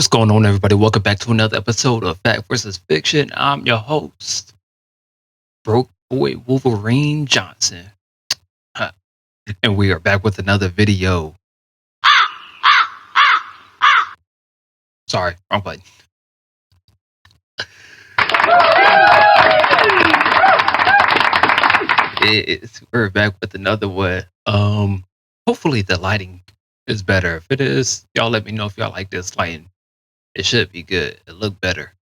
What's going on, everybody? Welcome back to another episode of Fact versus Fiction. I'm your host, Broke Boy Wolverine Johnson. Huh. And we are back with another video. Sorry, wrong button. We're back with another one. Hopefully the lighting is better. If it is, y'all let me know if y'all like this lighting. It should be good. It look better.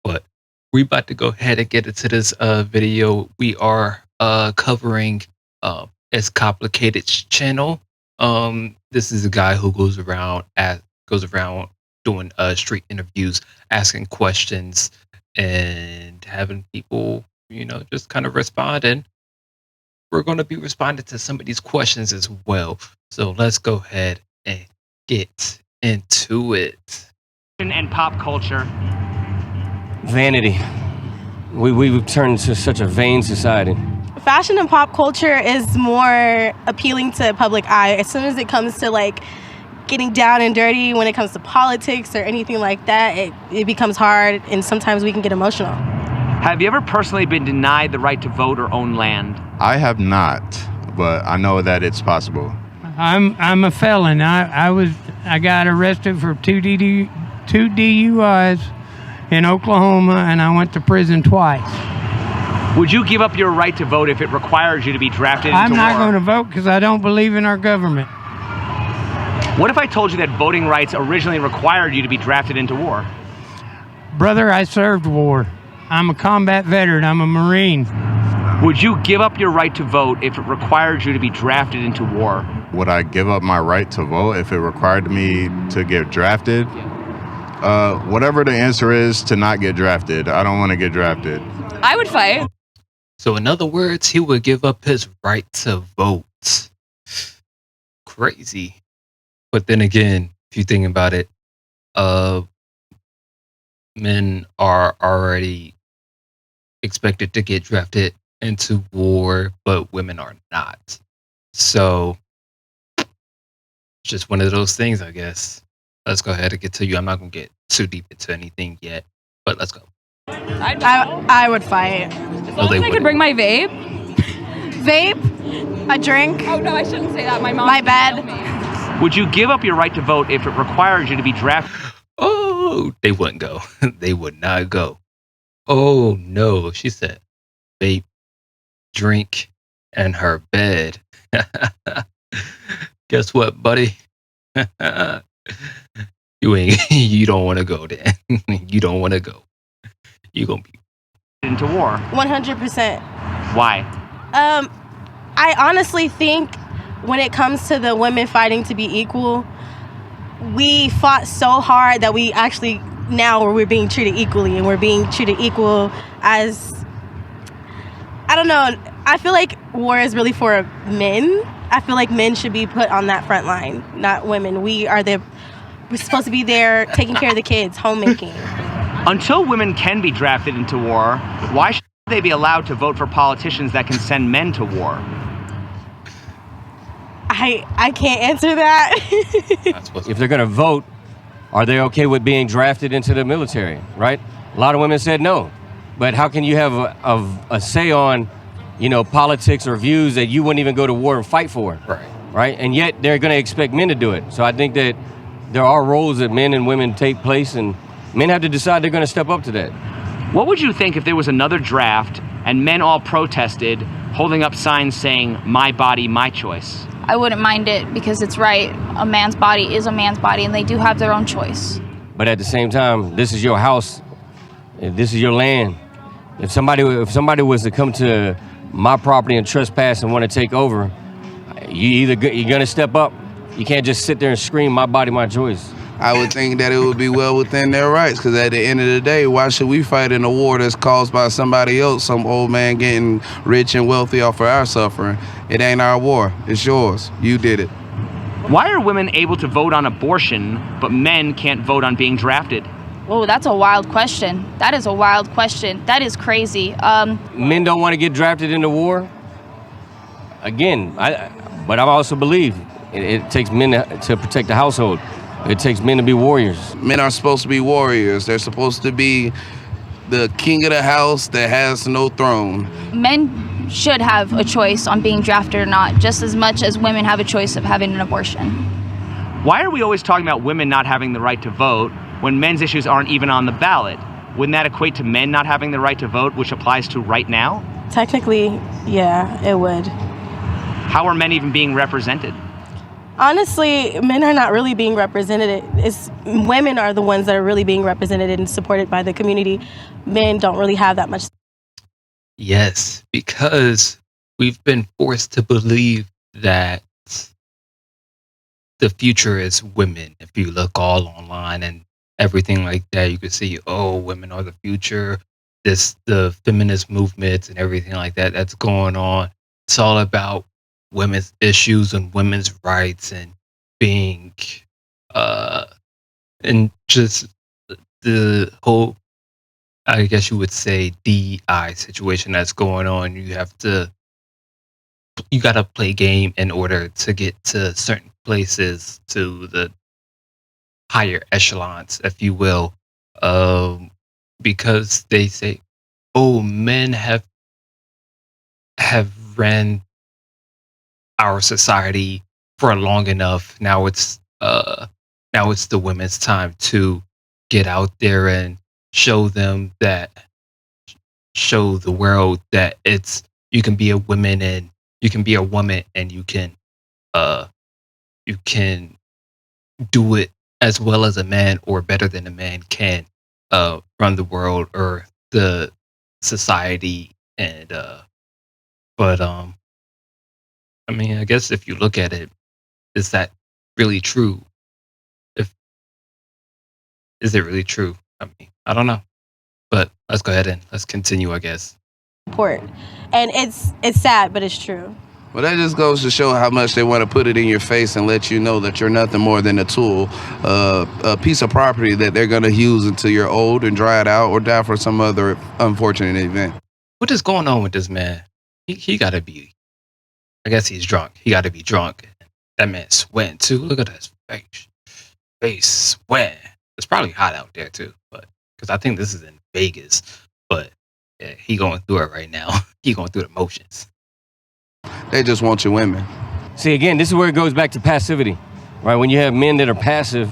But we about to go ahead and get into this video. We are covering It's Complicated's channel. This is a guy who goes around doing street interviews, asking questions and having people, just kind of respond. And we're going to be responding to some of these questions as well. So let's go ahead and get into it. And pop culture. Vanity. We've turned into such a vain society. Fashion and pop culture is more appealing to public eye. As soon as it comes to like getting down and dirty, when it comes to politics or anything like that, it becomes hard, and sometimes we can get emotional. Have you ever personally been denied the right to vote or own land? I have not, but I know that it's possible. I'm a felon. I got arrested for two DUIs in Oklahoma, and I went to prison twice. Would you give up your right to vote if it requires you to be drafted into war? I'm not going to vote because I don't believe in our government. What if I told you that voting rights originally required you to be drafted into war? Brother, I served war. I'm a combat veteran. I'm a Marine. Would you give up your right to vote if it required you to be drafted into war? Would I give up my right to vote if it required me to get drafted? Whatever the answer is to not get drafted, I don't want to get drafted. I would fight. So in other words, he would give up his right to vote. Crazy. But then again, if you think about it, men are already expected to get drafted into war, but women are not. So it's just one of those things, I guess. Let's go ahead and get to you. I'm not going to get too deep into anything yet, but let's go. I would fight. As long as I could bring my vape. Vape, a drink. Oh no, I shouldn't say that. My mom. My bad. Would you give up your right to vote if it required you to be drafted? Oh, they wouldn't go. They would not go. Oh no, she said vape, drink, and her bed. Guess what, buddy? You don't want to go then. You don't want to go. You're going to be Into war. 100%. Why? I honestly think when it comes to the women fighting to be equal, we fought so hard that we actually now we're being treated equally, and we're being treated equal as, I don't know, I feel like war is really for men. I feel like men should be put on that front line, not women. We're supposed to be there taking care of the kids, homemaking. Until women can be drafted into war, why should they be allowed to vote for politicians that can send men to war? I can't answer that. If they're going to vote, are they okay with being drafted into the military, right? A lot of women said no. But how can you have a say on, politics or views that you wouldn't even go to war and fight for? Right? And yet they're going to expect men to do it. So I think that there are roles that men and women take place, and men have to decide they're going to step up to that. What would you think if there was another draft and men all protested, holding up signs saying, "My body, my choice"? I wouldn't mind it because it's right. A man's body is a man's body, and they do have their own choice. But at the same time, this is your house. This is your land. If somebody was to come to my property and trespass and want to take over, you're going to step up. You can't just sit there and scream, "My body, my choice." I would think that it would be well within their rights, because at the end of the day, why should we fight in a war that's caused by somebody else, some old man getting rich and wealthy off of our suffering? It ain't our war. It's yours. You did it. Why are women able to vote on abortion, but men can't vote on being drafted? Whoa, that's a wild question. That is a wild question. That is crazy. Men don't want to get drafted into war. Again, but I also believe it takes men to protect the household. It takes men to be warriors. Men are supposed to be warriors. They're supposed to be the king of the house that has no throne. Men should have a choice on being drafted or not, just as much as women have a choice of having an abortion. Why are we always talking about women not having the right to vote when men's issues aren't even on the ballot? Wouldn't that equate to men not having the right to vote, which applies to right now? Technically, yeah, it would. How are men even being represented? Honestly, men are not really being represented. It's women are the ones that are really being represented and supported by the community. Men don't really have that much. Yes, because we've been forced to believe that the future is women. If you look all online and everything like that, you can see, oh, women are the future. The feminist movements and everything like that that's going on. It's all about women's issues and women's rights and being and just the whole, I guess you would say, DEI situation that's going on. You gotta play game in order to get to certain places, to the higher echelons, if you will, because they say, oh, men have ran our society for long enough. Now it's the women's time to get out there and show the world that you can be a woman and you can be a woman and you can do it as well as a man or better than a man can run the world or the society. And but I mean, I guess if you look at it, is that really true? Is it really true? I mean, I don't know. But let's go ahead and let's continue, I guess. Support. And it's sad, but it's true. Well, that just goes to show how much they want to put it in your face and let you know that you're nothing more than a tool, a piece of property that they're going to use until you're old and dry it out or die for some other unfortunate event. What is going on with this man? He got to be, I guess he's drunk. He got to be drunk. That man's sweating too. Look at his face sweating. It's probably hot out there too, but because I think this is in Vegas. But yeah, he going through it right now. He going through the motions. They just want your women. See, again, this is where it goes back to passivity, right? When you have men that are passive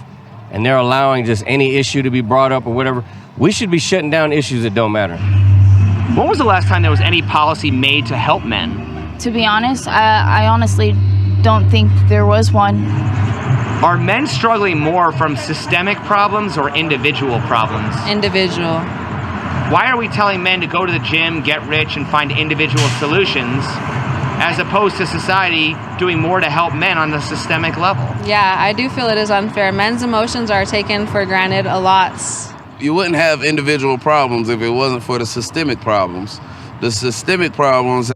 and they're allowing just any issue to be brought up or whatever, we should be shutting down issues that don't matter. When was the last time there was any policy made to help men? To be honest, I honestly don't think there was one. Are men struggling more from systemic problems or individual problems? Individual. Why are we telling men to go to the gym, get rich, and find individual solutions, as opposed to society doing more to help men on the systemic level? Yeah, I do feel it is unfair. Men's emotions are taken for granted a lot. You wouldn't have individual problems if it wasn't for the systemic problems. The systemic problems.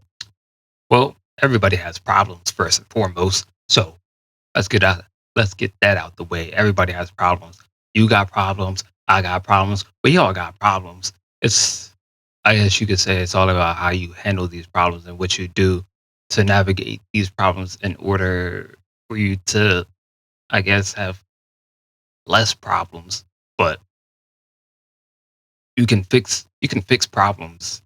Well, everybody has problems first and foremost. So let's get that out the way. Everybody has problems. You got problems. I got problems. We all got problems. I guess you could say it's all about how you handle these problems and what you do to navigate these problems in order for you to, I guess, have less problems. But you can fix problems,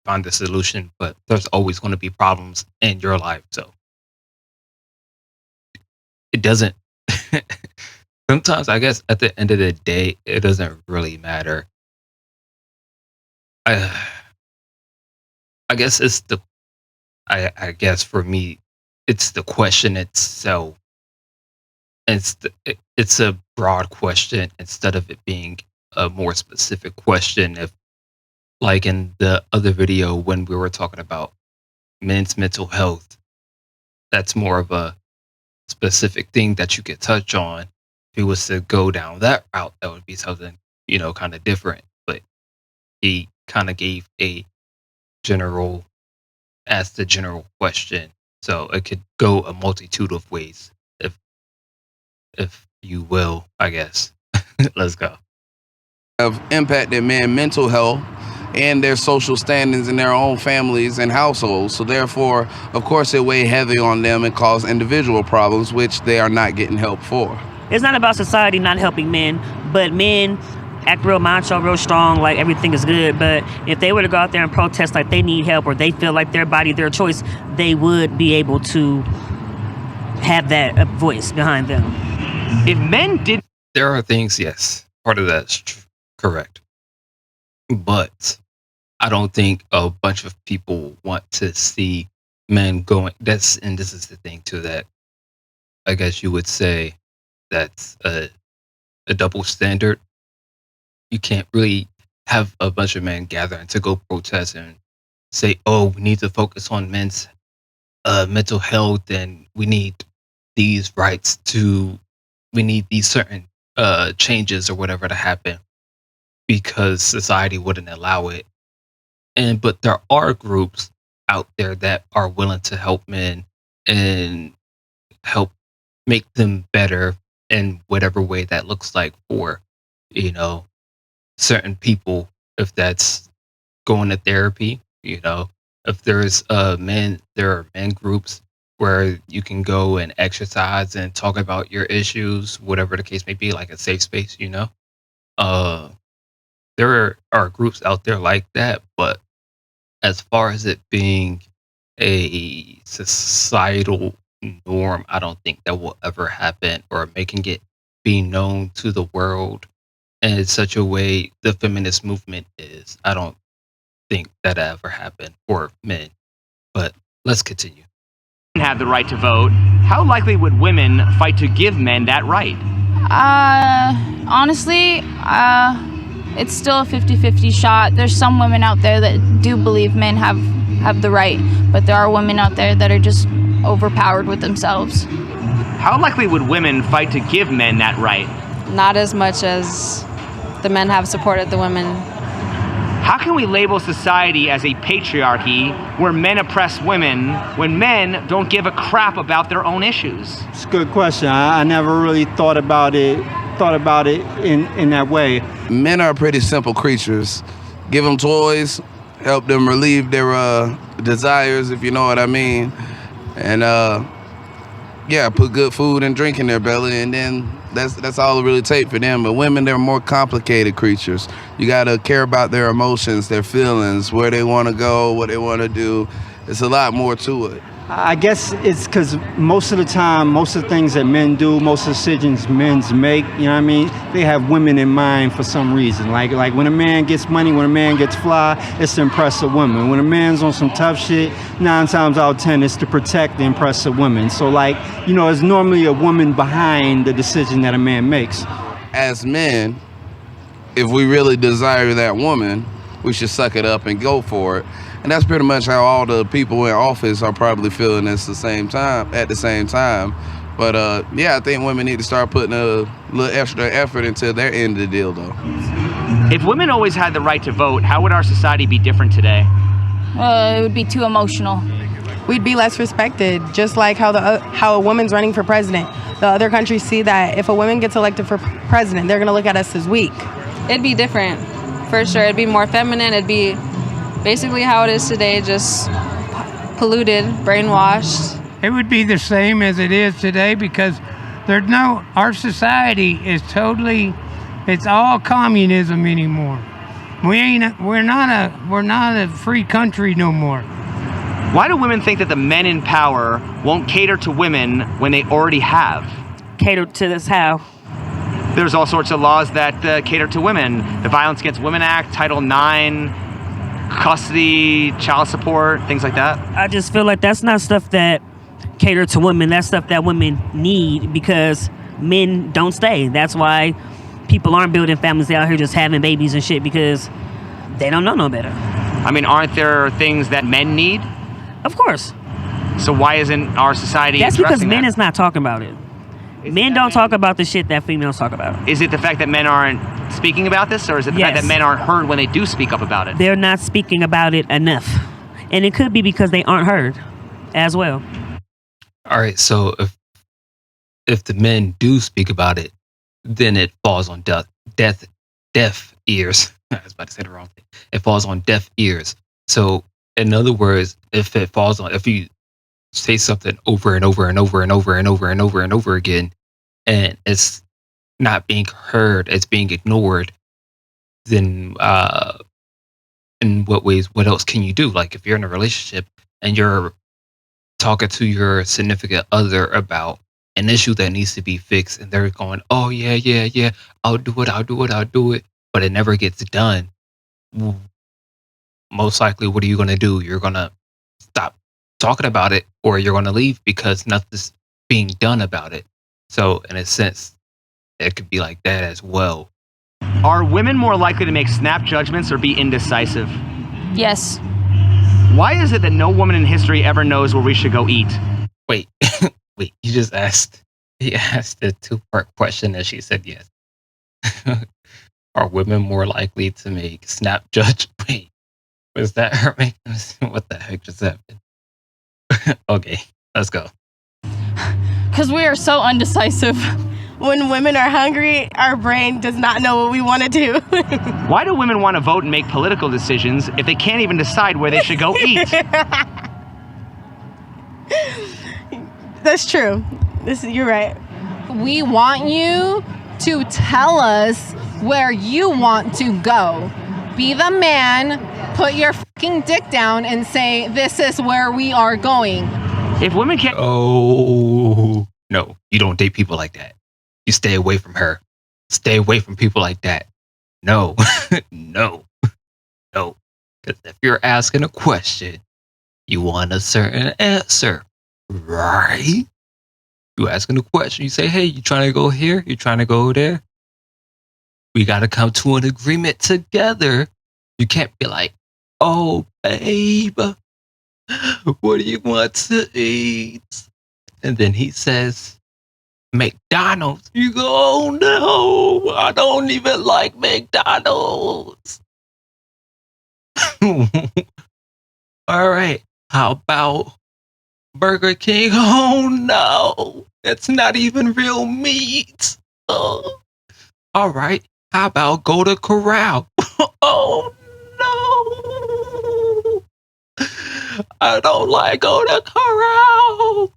find the solution, but there's always going to be problems in your life. So it doesn't sometimes, I guess, at the end of the day, it doesn't really matter. I guess I guess for me, it's the question itself. It's a broad question instead of it being a more specific question. If, like in the other video when we were talking about men's mental health, that's more of a specific thing that you could touch on. If he was to go down that route, that would be something, kind of different. But he kind of gave asked the general question. So it could go a multitude of ways, if you will, I guess. Let's go. Have impacted men's mental health and their social standings in their own families and households. So therefore, of course, it weigh heavy on them and cause individual problems, which they are not getting help for. It's not about society not helping men, but men act real macho, real strong, like everything is good. But if they were to go out there and protest like they need help or they feel like their body, their choice, they would be able to have that voice behind them. If men did, there are things, yes, part of that's correct, but I don't think a bunch of people want to see men going. And this is the thing too, that I guess you would say that's a double standard. You can't really have a bunch of men gathering to go protest and say, "Oh, we need to focus on men's mental health, and we need these rights to, we need these certain changes or whatever to happen," because society wouldn't allow it. But there are groups out there that are willing to help men and help make them better in whatever way that looks like for, certain people. If that's going to therapy, if there's there are men groups where you can go and exercise and talk about your issues, whatever the case may be, like a safe space, there are groups out there like that. But as far as it being a societal norm, I don't think that will ever happen, or making it be known to the world in such a way the feminist movement is. I don't think that ever happened for men. But let's continue. have the right to vote, how likely would women fight to give men that right? Honestly, it's still a 50-50 shot. There's some women out there that do believe men have the right, but there are women out there that are just overpowered with themselves. How likely would women fight to give men that right? Not as much as the men have supported the women. How can we label society as a patriarchy where men oppress women when men don't give a crap about their own issues? It's a good question. I never really thought about it in that way. Men are pretty simple creatures. Give them toys, help them relieve their desires, if you know what I mean. And put good food and drink in their belly, and then that's all it really takes for them. But women, they're more complicated creatures. You gotta care about their emotions, their feelings, where they wanna go, what they wanna do. It's a lot more to it. I guess it's because most of the time, most of the things that men do, most of the decisions men make, you know what I mean, they have women in mind for some reason. Like when a man gets money, when a man gets fly, it's to impress a woman. When a man's on some tough shit, 9 times out of 10, it's to protect and impress a woman. So there's normally a woman behind the decision that a man makes. As men, if we really desire that woman, we should suck it up and go for it. And that's pretty much how all the people in office are probably feeling at the same time. But I think women need to start putting a little extra effort into their end of the deal, though. If women always had the right to vote, how would our society be different today? It would be too emotional. We'd be less respected, just like how a woman's running for president. The other countries see that if a woman gets elected for president, they're going to look at us as weak. It'd be different, for sure. It'd be more feminine. It'd be basically how it is today, just polluted, brainwashed. It would be the same as it is today because our society is it's all communism anymore. We're not a free country no more. Why do women think that the men in power won't cater to women when they already have? Cater to this how? There's all sorts of laws that cater to women. The Violence Against Women Act, Title IX, custody, child support, things like that. I just feel like that's not stuff that cater to women. That's stuff that women need because men don't stay. That's why people aren't building families out here just having babies and shit because they don't know no better. I mean, aren't there things that men need? Of course. So why isn't our society That's addressing because men that? is not talking about it. Men don't talk about the shit that females talk about. Is it the fact that men aren't speaking about this, or is it the fact that men aren't heard when they do speak up about it? They're not speaking about it enough. And it could be because they aren't heard as well. All right, so if the men do speak about it, then it falls on deaf ears. I was about to say the wrong thing. It falls on deaf ears. So in other words, if you say something over and over and over and over and over and over and over again, and it's not being heard, it's being ignored, then in what ways, what else can you do? Like if you're in a relationship and you're talking to your significant other about an issue that needs to be fixed, and they're going, "Oh yeah, yeah, yeah, I'll do it, I'll do it, I'll do it," but it never gets done. w- Most likely, what are you going to do? You're going to stop talking about it, or you're going to leave because nothing's being done about it. So, in a sense, it could be like that as well. Are women more likely to make snap judgments or be indecisive? Yes. Why is it that no woman in history ever knows where we should go eat? Wait, wait, you just asked. He asked a two-part question, and she said yes. Are women more likely to make snap judge? Wait, was that her making? What the heck just happened? Okay, let's go. Because we are so undecisive. When women are hungry, our brain does not know what we want to do. Why do women want to vote and make political decisions if they can't even decide where they should go eat? That's true. You're right. We want you to tell us where you want to go. Be the man, put your fucking dick down and say, this is where we are going. If women can't... Oh, no, you don't date people like that. You stay away from her. Stay away from people like that. No, no, no. Because if you're asking a question, you want a certain answer, right? You asking a question, you say, hey, you trying to go here? You trying to go there? We got to come to an agreement together. You can't be like, oh, babe, what do you want to eat? And then he says, McDonald's. You go, oh no, I don't even like McDonald's. All right, how about Burger King? Oh no, it's not even real meat. Oh. All right, how about Golden Corral? Oh no, I don't like Golden Corral.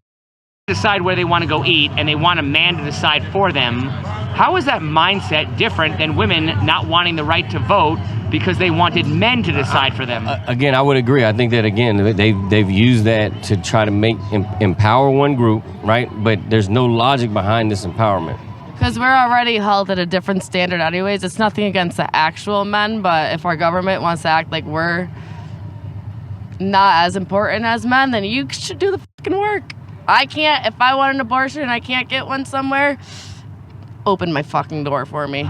Decide where they want to go eat and they want a man to decide for them. How is that mindset different than women not wanting the right to vote because they wanted men to decide for them? Again, I would agree. I think that again they've used that to try to make empower one group, right? But there's no logic behind this empowerment. Because we're already held at a different standard anyways. It's nothing against the actual men, but if our government wants to act like we're not as important as men, then you should do the fucking work. I can't, if I want an abortion and I can't get one somewhere, open my fucking door for me.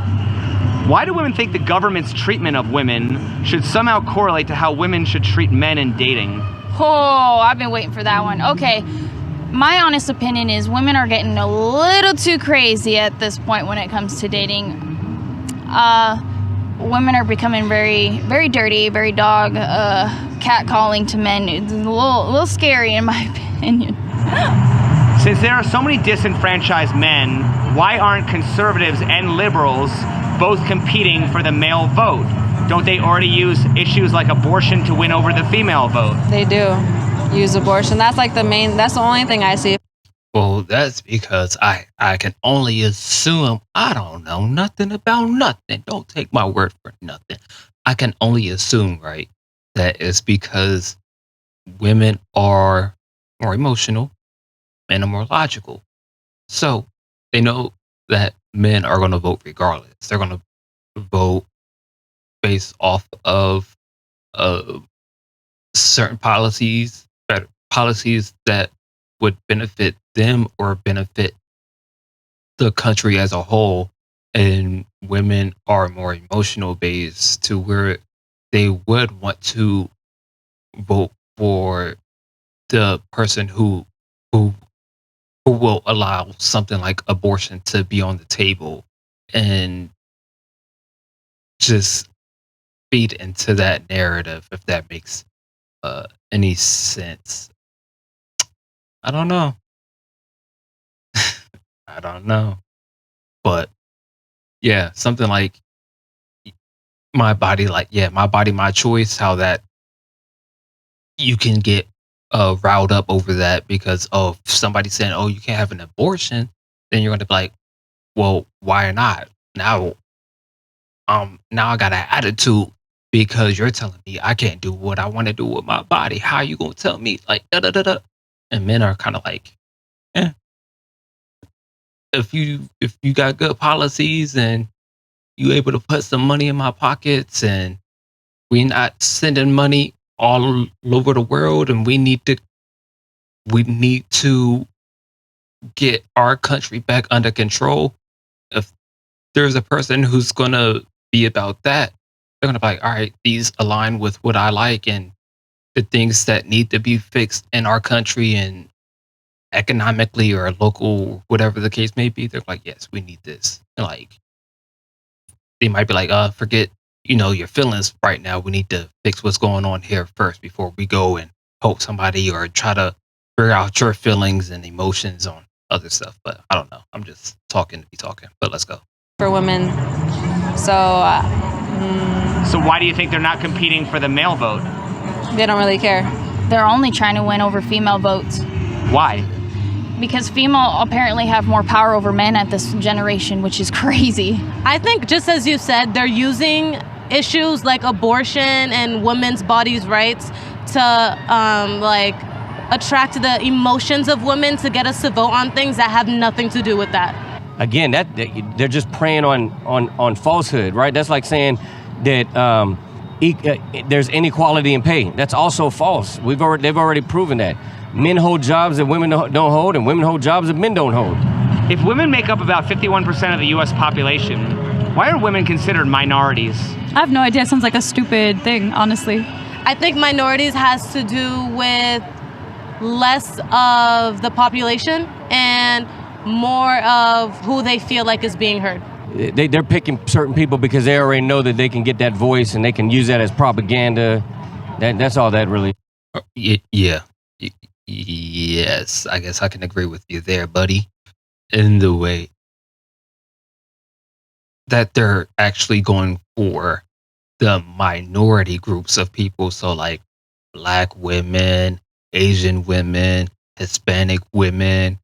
Why do women think the government's treatment of women should somehow correlate to how women should treat men in dating? Oh, I've been waiting for that one. Okay, my honest opinion is women are getting a little too crazy at this point when it comes to dating. Women are becoming very, very dirty, very dog, catcalling to men. It's a little scary in my opinion. Since there are so many disenfranchised men, why aren't conservatives and liberals both competing for the male vote? Don't they already use issues like abortion to win over the female vote? They do use abortion. That's like that's the only thing I see. Well, that's because I can only assume. I don't know nothing about nothing. Don't take my word for nothing. I can only assume, right, that it's because women are more emotional, men are more logical. So they know that men are going to vote regardless. They're going to vote based off of certain policies, policies that would benefit them or benefit the country as a whole. And women are more emotional based to where they would want to vote for the person who will allow something like abortion to be on the table and just feed into that narrative, if that makes any sense. I don't know. I don't know. But yeah, something like my body, my choice, how that you can get riled up over that because of somebody saying, oh, you can't have an abortion, then you're going to be like, well, why not? Now I got an attitude because you're telling me I can't do what I want to do with my body. How you gonna tell me like da da da da? And men are kind of like, eh. If you got good policies and you able to put some money in my pockets and we not sending money all over the world and we need to get our country back under control. If there's a person who's gonna be about that, they're gonna be like, all right, these align with what I like and the things that need to be fixed in our country and economically or local, whatever the case may be. They're like, yes, we need this. And like, they might be like, forget, your feelings right now. We need to fix what's going on here first before we go and poke somebody or try to figure out your feelings and emotions on other stuff. But I don't know. I'm just talking to be talking. But let's go. For women. So So why do you think they're not competing for the male vote? they don't really care. They're only trying to win over female votes Why? because female apparently have more power over men at this generation, which is crazy. I think, just as you said, they're using issues like abortion and women's bodies' rights to like attract the emotions of women to get us to vote on things that have nothing to do with that. Again, they're just preying on falsehood, right? That's like saying that there's inequality in pay. That's also false. They've already proven that. Men hold jobs that women don't hold, and women hold jobs that men don't hold. If women make up about 51% of the U.S. population, why are women considered minorities? I have no idea. It sounds like a stupid thing, honestly. I think minorities has to do with less of the population and more of who they feel like is being heard. They're picking certain people because they already know that they can get that voice and they can use that as propaganda. That's all that really. Yeah. Yes, I guess I can agree with you there, buddy. In the way that they're actually going for the minority groups of people. So like Black women, Asian women, Hispanic women,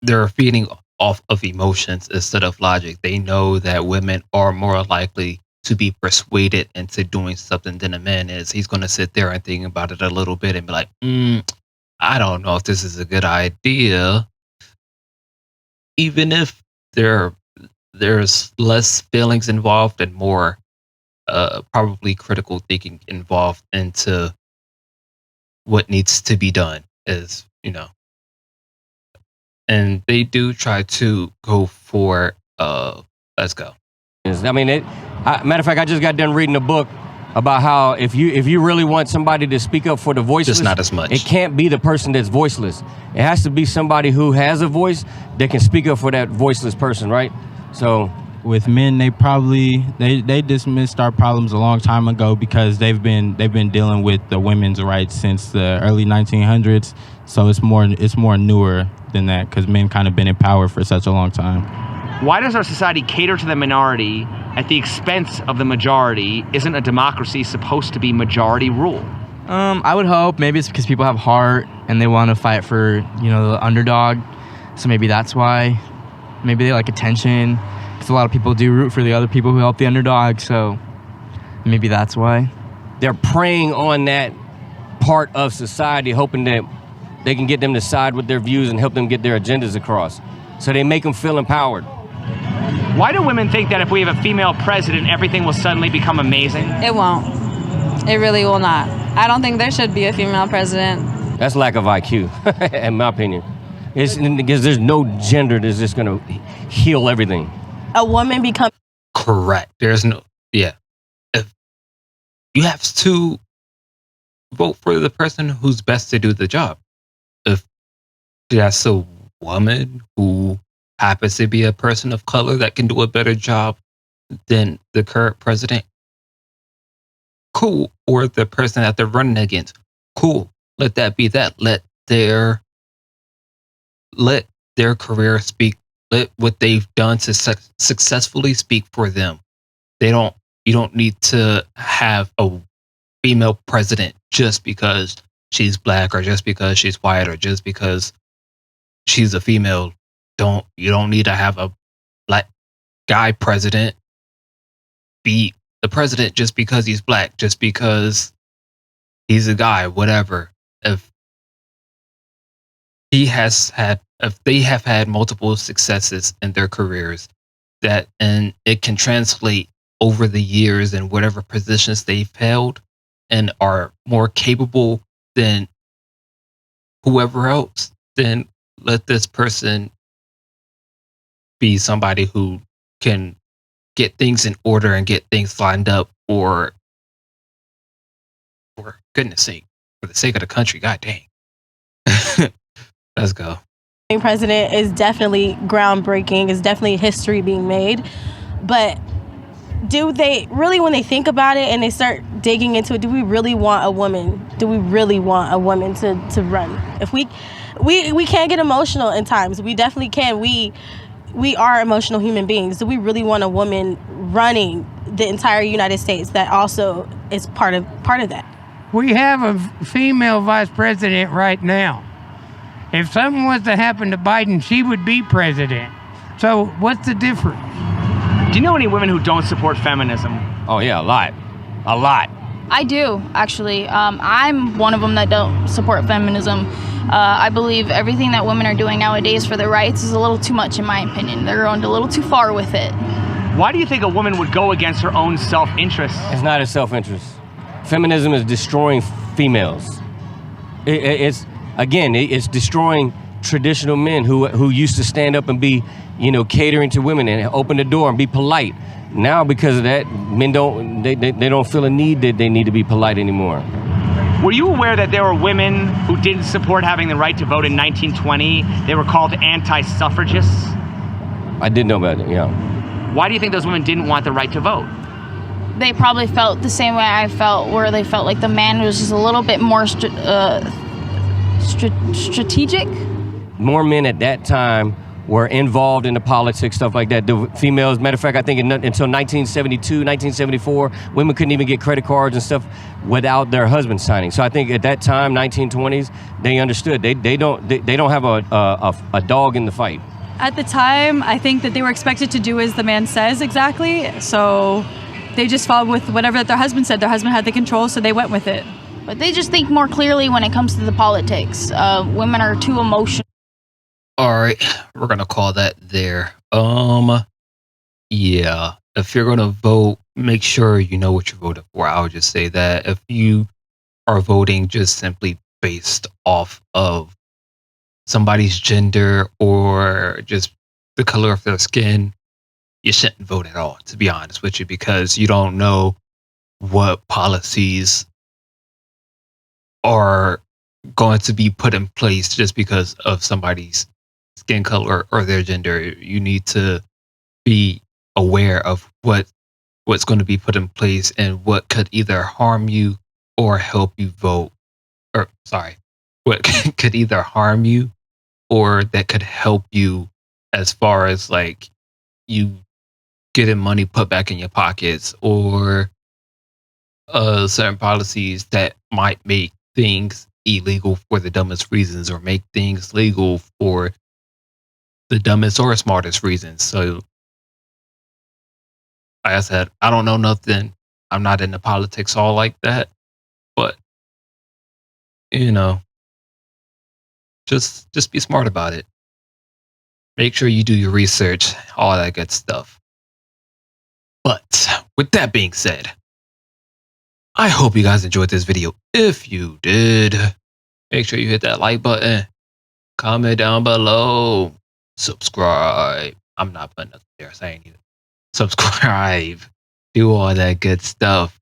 they're feeding off of emotions instead of logic. They know that women are more likely to be persuaded into doing something than a man is. He's going to sit there and think about it a little bit and be like, I don't know if this is a good idea. Even if there's less feelings involved and more probably critical thinking involved into what needs to be done, is, and they do try to go for let's go. I mean, matter of fact, I just got done reading a book about how if you really want somebody to speak up for the voiceless, just not as much. It can't be the person that's voiceless. It has to be somebody who has a voice that can speak up for that voiceless person, right? So with men, they dismissed our problems a long time ago because they've been dealing with the women's rights since the early 1900s. So it's more newer than that because men kind of been in power for such a long time. Why does our society cater to the minority at the expense of the majority? Isn't a democracy supposed to be majority rule? I would hope maybe it's because people have heart and they want to fight for, the underdog. So maybe that's why. Maybe they like attention because a lot of people do root for the other people who help the underdog. So maybe that's why. They're preying on that part of society, hoping that they can get them to side with their views and help them get their agendas across. So they make them feel empowered. Why do women think that if we have a female president, everything will suddenly become amazing? It won't. It really will not. I don't think there should be a female president. That's lack of IQ, in my opinion. It's because there's no gender that's just going to heal everything. A woman becomes correct. There's no, yeah. If you have to vote for the person who's best to do the job. If that's a woman who happens to be a person of color that can do a better job than the current president, cool. Or the person that they're running against, cool. Let that be that. Let their career speak. Let what they've done to successfully speak for them. You don't need to have a female president just because she's Black or just because she's white or just because she's a female. You don't need to have a black guy president be the president just because he's black, just because he's a guy, whatever. If they have had multiple successes in their careers, and it can translate over the years in whatever positions they've held and are more capable than whoever else, then let this person be somebody who can get things in order and get things lined up for goodness sake, for the sake of the country. God dang. Let's go. President is definitely groundbreaking, is definitely history being made. But do they really, when they think about it and they start digging into it, do we really want a woman? Do we really want a woman to run? If we can get emotional in times. We definitely can. We are emotional human beings. Do we really want a woman running the entire United States that also is part of that? We have a female vice president right now. If something was to happen to Biden, she would be president. So what's the difference? Do you know any women who don't support feminism? Oh yeah, a lot. I do, actually. I'm one of them that don't support feminism. I believe everything that women are doing nowadays for their rights is a little too much, in my opinion. They're going a little too far with it. Why do you think a woman would go against her own self-interest? It's not a self-interest. Feminism is destroying females. It's destroying traditional men who used to stand up and be, catering to women and open the door and be polite. Now, because of that, men don't feel a need that they need to be polite anymore. Were you aware that there were women who didn't support having the right to vote in 1920? They were called anti-suffragists? I did know about it, yeah. Why do you think those women didn't want the right to vote? They probably felt the same way I felt, where they felt like the man was just a little bit more strategic. More men at that time were involved in the politics, stuff like that. The females, matter of fact, I think until 1972, 1974, women couldn't even get credit cards and stuff without their husband signing. So I think at that time, 1920s, they understood. They don't have a dog in the fight. At the time, I think that they were expected to do as the man says exactly. So they just followed with whatever their husband said. Their husband had the control, so they went with it. But they just think more clearly when it comes to the politics. Women are too emotional. All right, we're gonna call that there. Yeah, if you're gonna vote, make sure you know what you're voting for. I would just say that if you are voting just simply based off of somebody's gender or just the color of their skin, you shouldn't vote at all, to be honest with you, because you don't know what policies are going to be put in place just because of somebody's skin color or their gender. You need to be aware of what's going to be put in place and what could either harm you or help you vote. Or sorry, what could either harm you or that could help you, as far as like you getting money put back in your pockets, or certain policies that might make things illegal for the dumbest reasons or make things legal for the dumbest or smartest reasons. So, like I said, I don't know nothing. I'm not into politics all like that, but just be smart about it. Make sure you do your research, all that good stuff. But with that being said, I hope you guys enjoyed this video. If you did, make sure you hit that like button, comment down below, subscribe. I'm not putting nothing there saying either. Subscribe, do all that good stuff.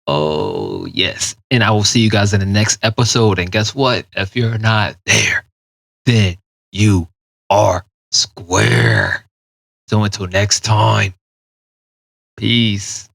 Oh, yes. And I will see you guys in the next episode. And guess what? If you're not there, then you are square. So until next time, peace.